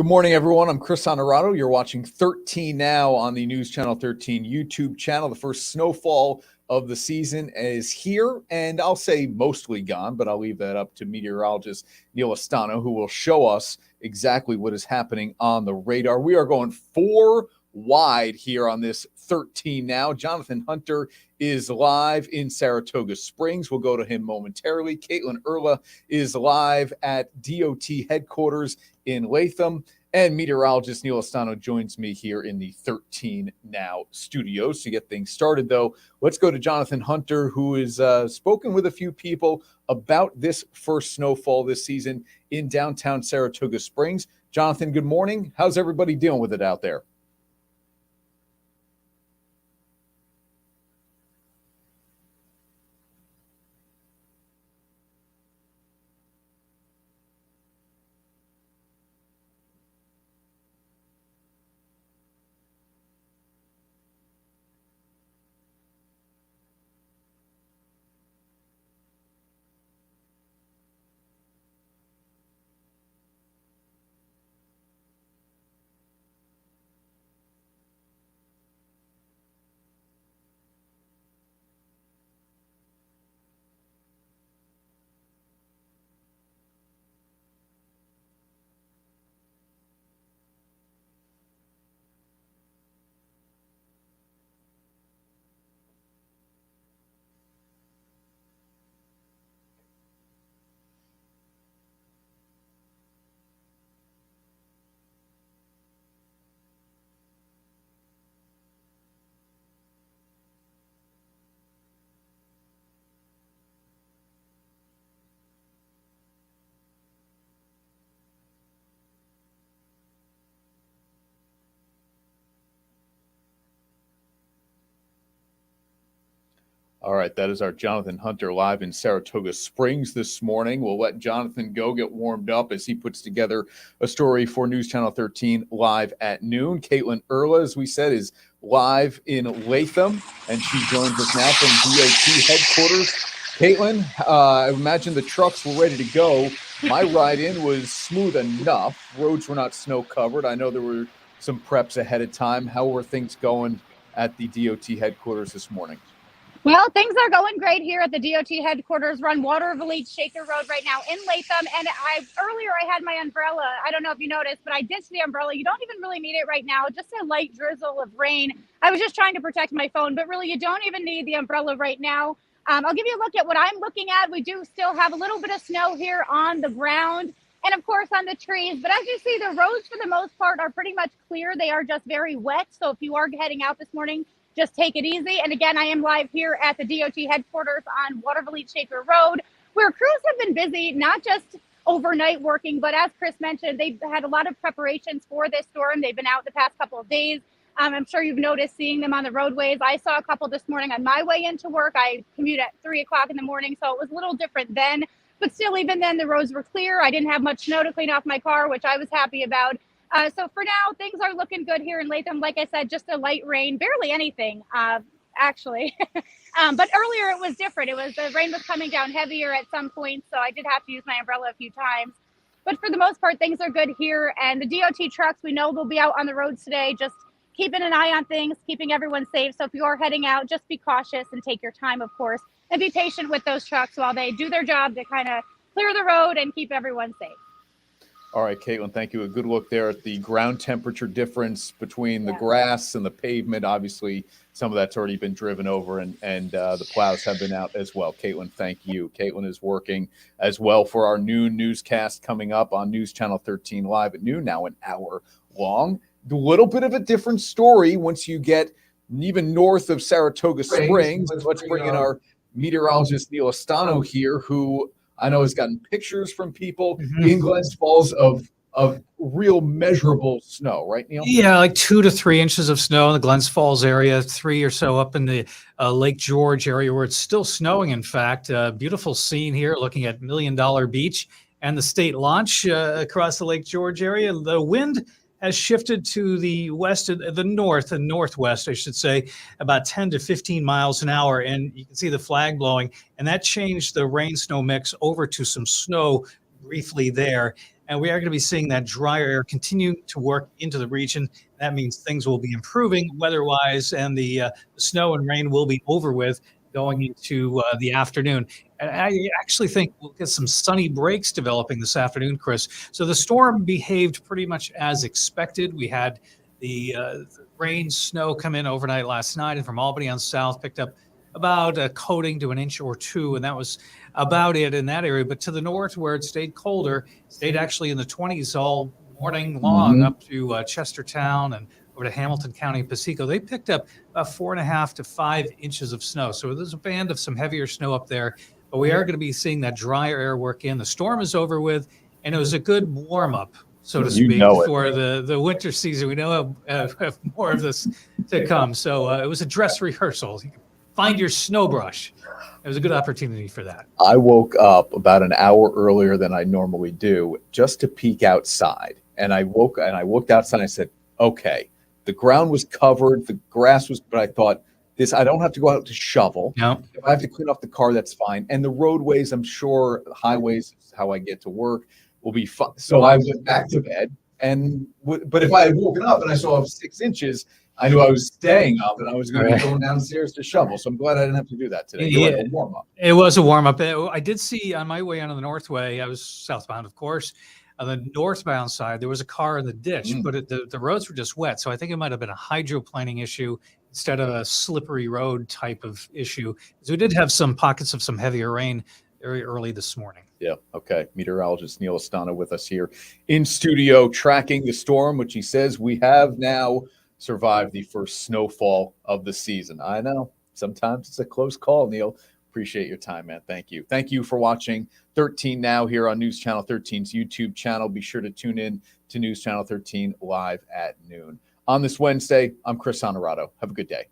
Good morning, everyone. I'm Chris Honorato. You're watching 13 Now on the News Channel 13 YouTube channel. The first snowfall of the season is here, and I'll say mostly gone, but I'll leave that up to meteorologist Neal Estano, who will show us exactly what is happening on the radar. We are going 4 wide here on this 13 Now. Jonathan Hunter is live in Saratoga Springs. We'll go to him momentarily. Caitlin Irla is live at DOT headquarters in Latham, and meteorologist Neal Estano joins me here in the 13 Now studios. To get things started, though, let's go to Jonathan Hunter, who has spoken with a few people about this first snowfall this season in downtown Saratoga Springs. Jonathan, good morning. How's everybody dealing with it out there? All right, that is our Jonathan Hunter live in Saratoga Springs this morning. We'll let Jonathan go get warmed up as he puts together a story for News Channel 13 live at noon. Caitlin Irla, as we said, is live in Latham, and she joins us now from DOT headquarters. Caitlin, I imagine the trucks were ready to go. My ride in was smooth enough. Roads were not snow covered. I know there were some preps ahead of time. How were things going at the DOT headquarters this morning? Well, things are going great here at the DOT headquarters. We're on Water of Elite Shaker Road right now in Latham. And earlier I had my umbrella. I don't know if you noticed, but I ditched the umbrella. You don't even really need it right now. Just a light drizzle of rain. I was just trying to protect my phone, but really you don't even need the umbrella right now. I'll give you a look at what I'm looking at. We do still have a little bit of snow here on the ground and of course on the trees. But as you see, the roads for the most part are pretty much clear. They are just very wet. So if you are heading out this morning, just take it easy. And again, I am live here at the DOT headquarters on Water of Elite Shaker Road, where crews have been busy, not just overnight working, but as Chris mentioned, they've had a lot of preparations for this storm. They've been out the past couple of days. I'm sure you've noticed seeing them on the roadways. I saw a couple this morning on my way into work. I commute at 3 o'clock in the morning, so it was a little different then. But still, even then, the roads were clear. I didn't have much snow to clean off my car, which I was happy about. So for now, things are looking good here in Latham. Like I said, just a light rain, barely anything, actually. But earlier it was different. The rain was coming down heavier at some point, so I did have to use my umbrella a few times. But for the most part, things are good here. And the DOT trucks, we know they'll be out on the roads today, just keeping an eye on things, keeping everyone safe. So if you are heading out, just be cautious and take your time, of course, and be patient with those trucks while they do their job to kind of clear the road and keep everyone safe. All right, Caitlin, thank you. A good look there at the ground temperature difference between the grass and the pavement. Obviously, some of that's already been driven over, and the plows have been out as well. Caitlin, thank you. Caitlin is working as well for our noon newscast coming up on News Channel 13 live at noon, now an hour long. A little bit of a different story once you get even north of Saratoga Springs. Let's bring in our meteorologist, Neal Estano, here, who I know has gotten pictures from people in Glens Falls of real measurable snow, right, Neal? Yeah, like 2 to 3 inches of snow in the Glens Falls area, 3 or so up in the Lake George area where it's still snowing, in fact. Beautiful scene here looking at Million Dollar Beach and the state launch across the Lake George area. The wind has shifted to the west, the north and northwest, I should say, about 10 to 15 miles an hour. And you can see the flag blowing, and that changed the rain snow mix over to some snow briefly there. And we are going to be seeing that drier air continue to work into the region. That means things will be improving weather-wise, and the snow and rain will be over with going into the afternoon. And I actually think we'll get some sunny breaks developing this afternoon, Chris. So the storm behaved pretty much as expected. We had the rain, snow come in overnight last night, and from Albany on south picked up about a coating to an inch or two, and that was about it in that area. But to the north, where it stayed colder, stayed actually in the 20s all morning long, up to Chestertown and over to Hamilton County, Piseco. They picked up about 4.5 to 5 inches of snow. So there's a band of some heavier snow up there, but we are going to be seeing that drier air work in. The storm is over with, and it was a good warm up, so to speak, for the winter season. We know have more of this to come. So it was a dress rehearsal. Find your snow brush. It was a good opportunity for that. I woke up about an hour earlier than I normally do just to peek outside. And I looked outside and I said, okay, the ground was covered, the grass was, but I thought, I don't have to go out to shovel. No. If I have to clean off the car, that's fine. And the roadways, I'm sure, highways, how I get to work, will be fine. So I went back to bed. But if I had woken up and I saw 6 inches, I knew I was staying up and I was going to be going downstairs to shovel. So I'm glad I didn't have to do that today. Yeah, a warm up. It was a warm up. I did see on my way onto the Northway, I was southbound, of course. On the northbound side, there was a car in the ditch, but the roads were just wet. So I think it might have been a hydroplaning issue instead of a slippery road type of issue. So we did have some pockets of some heavier rain very early this morning. Yeah. Okay. Meteorologist Neal Estano with us here in studio, tracking the storm, which he says we have now survived the first snowfall of the season. I know sometimes it's a close call, Neal. Appreciate your time, man. Thank you. Thank you for watching 13 Now here on News Channel 13's YouTube channel. Be sure to tune in to News Channel 13 live at noon. On this Wednesday, I'm Chris Honorato. Have a good day.